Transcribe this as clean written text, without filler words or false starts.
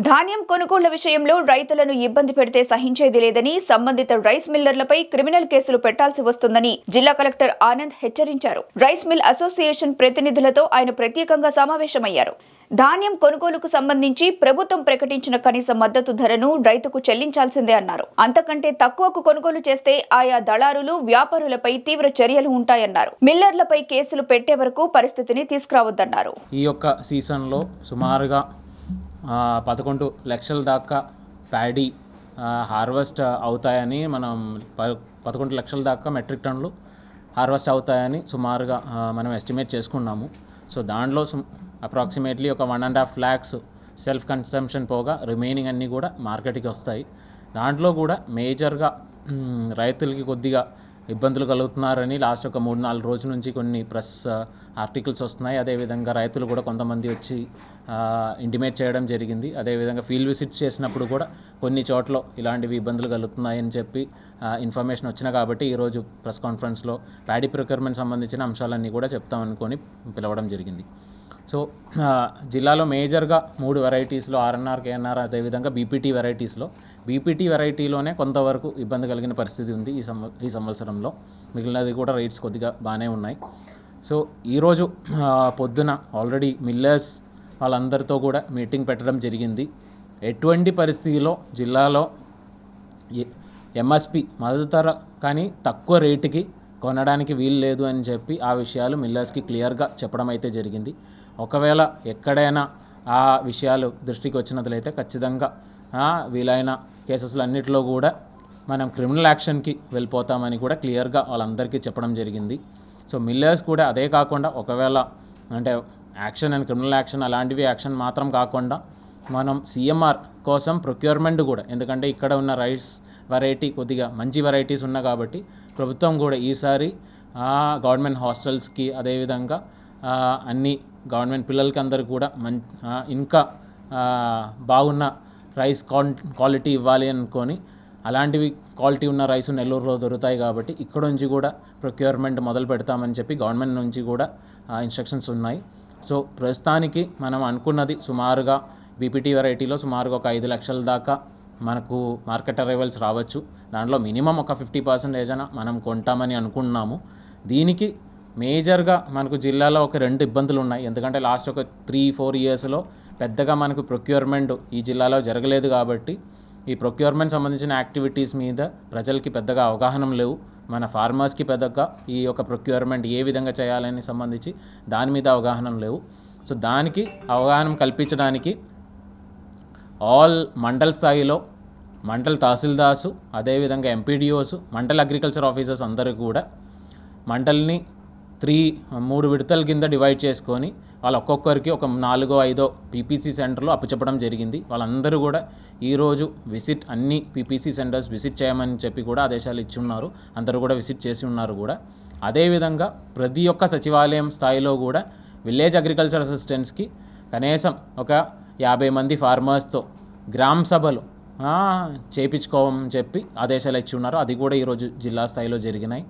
ధాన్యం కొనుగోళ్ల విషయంలో రైతులను ఇబ్బంది పెడితే సహించేది లేదని, సంబంధిత రైస్ మిల్లర్లపై క్రిమినల్ కేసులు పెట్టాల్సి వస్తుందని జిల్లా కలెక్టర్ ఆనంద్ హెచ్చరించారు. రైస్ మిల్ అసోసియేషన్ ప్రతినిధులతో ఆయన ప్రత్యేకంగా సమావేశమయ్యారు. ధాన్యం కొనుగోలుకు సంబంధించి ప్రభుత్వం ప్రకటించిన కనీస మద్దతు ధరను రైతుకు చెల్లించాల్సిందే అన్నారు. అంతకంటే తక్కువకు కొనుగోలు చేస్తే ఆయా దళారులు, వ్యాపారులపై తీవ్ర చర్యలు ఉంటాయన్నారు. మిల్లర్లపై కేసులు పెట్టే వరకు పరిస్థితిని తీసుకురావద్దన్నారు. ఈ యొక్క సీజన్లో సుమారుగా 11 లక్షల దాకా ప్యాడీ హార్వెస్ట్ అవుతాయని మనం 11 లక్షల దాకా మెట్రిక్ టన్నులు హార్వెస్ట్ అవుతాయని సుమారుగా మనం ఎస్టిమేట్ చేసుకున్నాము. సో దాంట్లో అప్రాక్సిమేట్లీ ఒక 1.5 lakhs సెల్ఫ్ కన్సంప్షన్ పోగా రిమైనింగ్ అన్నీ కూడా మార్కెట్కి వస్తాయి. దాంట్లో కూడా మేజర్గా రైతులకి కొద్దిగా ఇబ్బందులు కలుగుతున్నారని లాస్ట్ ఒక 3-4 రోజుల నుంచి కొన్ని ప్రెస్ ఆర్టికల్స్ వస్తున్నాయి. అదేవిధంగా రైతులు కూడా కొంతమంది వచ్చి ఇంటిమేట్ చేయడం జరిగింది. అదేవిధంగా ఫీల్డ్ విజిట్స్ చేసినప్పుడు కూడా కొన్ని చోట్ల ఇలాంటివి ఇబ్బందులు కలుగుతున్నాయని చెప్పి ఇన్ఫర్మేషన్ వచ్చినా కాబట్టి ఈరోజు ప్రెస్ కాన్ఫరెన్స్లో ప్యాడీ ప్రొక్యూర్మెంట్ సంబంధించిన అంశాలన్నీ కూడా చెప్తామనుకొని పిలవడం జరిగింది. సో జిల్లాలో మేజర్గా 3 వెరైటీస్లో ఆర్ఎన్ఆర్, కేఎన్ఆర్, అదేవిధంగా బీపీటీ వెరైటీస్లో బీపీటీ వెరైటీలోనే కొంతవరకు ఇబ్బంది కలిగిన పరిస్థితి ఉంది ఈ సంవత్సరంలో. మిగిలినది కూడా రేట్స్ కొద్దిగా బాగానే ఉన్నాయి. సో ఈరోజు పొద్దున ఆల్రెడీ మిల్లర్స్ వాళ్ళందరితో కూడా మీటింగ్ పెట్టడం జరిగింది. ఎటువంటి పరిస్థితిలో జిల్లాలో ఎంఎస్పి మద్దతు ధర కానీ తక్కువ రేటుకి కొనడానికి వీలు లేదు అని చెప్పి ఆ విషయాలు మిల్లర్స్కి క్లియర్గా చెప్పడం అయితే జరిగింది. ఒకవేళ ఎక్కడైనా ఆ విషయాలు దృష్టికి వచ్చినట్లయితే ఖచ్చితంగా వీలైన కేసెస్లు అన్నింటిలో కూడా మనం క్రిమినల్ యాక్షన్కి వెళ్ళిపోతామని కూడా క్లియర్గా వాళ్ళందరికీ చెప్పడం జరిగింది. సో మిల్లర్స్ కూడా అదే కాకుండా ఒకవేళ అంటే యాక్షన్ అండ్ క్రిమినల్ యాక్షన్ అలాంటివి యాక్షన్ మాత్రం కాకుండా మనం సిఎంఆర్ కోసం ప్రొక్యూర్మెంట్ కూడా, ఎందుకంటే ఇక్కడ ఉన్న రైస్ వెరైటీ కొద్దిగా మంచి వెరైటీస్ ఉన్నాయి కాబట్టి ప్రభుత్వం కూడా ఈసారి గవర్నమెంట్ హాస్టల్స్కి అదేవిధంగా అన్ని గవర్నమెంట్ పిల్లలకి అందరికీ కూడా ఇంకా బాగున్న రైస్ క్వాలిటీ ఇవ్వాలి అనుకొని అలాంటివి క్వాలిటీ ఉన్న రైస్ నెల్లూరులో దొరుకుతాయి కాబట్టి ఇక్కడ నుంచి కూడా ప్రొక్యూర్మెంట్ మొదలు పెడతామని చెప్పి గవర్నమెంట్ నుంచి కూడా ఇన్స్ట్రక్షన్స్ ఉన్నాయి. సో ప్రస్తుతానికి మనం అనుకున్నది సుమారుగా బీపీటీ వెరైటీలో సుమారుగా ఒక 5 లక్షల దాకా మనకు మార్కెట్ అరైవల్స్ రావచ్చు. దాంట్లో మినిమం ఒక 50% మనం కొంటామని అనుకుంటున్నాము. దీనికి మేజర్గా మనకు జిల్లాలో ఒక 2 ఇబ్బందులు ఉన్నాయి. ఎందుకంటే లాస్ట్ ఒక 3-4 ఇయర్స్లో పెద్దగా మనకు ప్రొక్యూర్మెంట్ ఈ జిల్లాలో జరగలేదు కాబట్టి ఈ ప్రొక్యూర్మెంట్ సంబంధించిన యాక్టివిటీస్ మీద ప్రజలకి పెద్దగా అవగాహన లేవు. మన ఫార్మర్స్కి పెద్దగా ఈ యొక్క ప్రొక్యూర్మెంట్ ఏ విధంగా చేయాలని సంబంధించి దాని మీద అవగాహన లేవు. సో దానికి అవగాహన కల్పించడానికి ఆల్ మండల్ స్థాయిలో మండల్ తహసీల్దార్సు, అదేవిధంగా ఎంపీడీఓస్, మండల్ అగ్రికల్చర్ ఆఫీసర్స్ అందరూ కూడా మండల్ని 3 విడతల కింద డివైడ్ చేసుకొని వాళ్ళు ఒక్కొక్కరికి ఒక 4-5 పీపీసీ సెంటర్లు అప్పచెప్పడం జరిగింది. వాళ్ళందరూ కూడా ఈరోజు అన్ని పీపీసీ సెంటర్స్ విజిట్ చేయమని చెప్పి కూడా ఆదేశాలు ఇచ్చి ఉన్నారు. అందరూ కూడా విజిట్ చేసి ఉన్నారు కూడా. అదేవిధంగా ప్రతి ఒక్క సచివాలయం స్థాయిలో కూడా విలేజ్ అగ్రికల్చర్ అసిస్టెంట్స్కి కనీసం ఒక 50 మంది ఫార్మర్స్తో గ్రామ సభలు చేయించుకోమని చెప్పి ఆదేశాలు ఇచ్చి ఉన్నారు. అది కూడా ఈరోజు జిల్లా స్థాయిలో జరిగినాయి.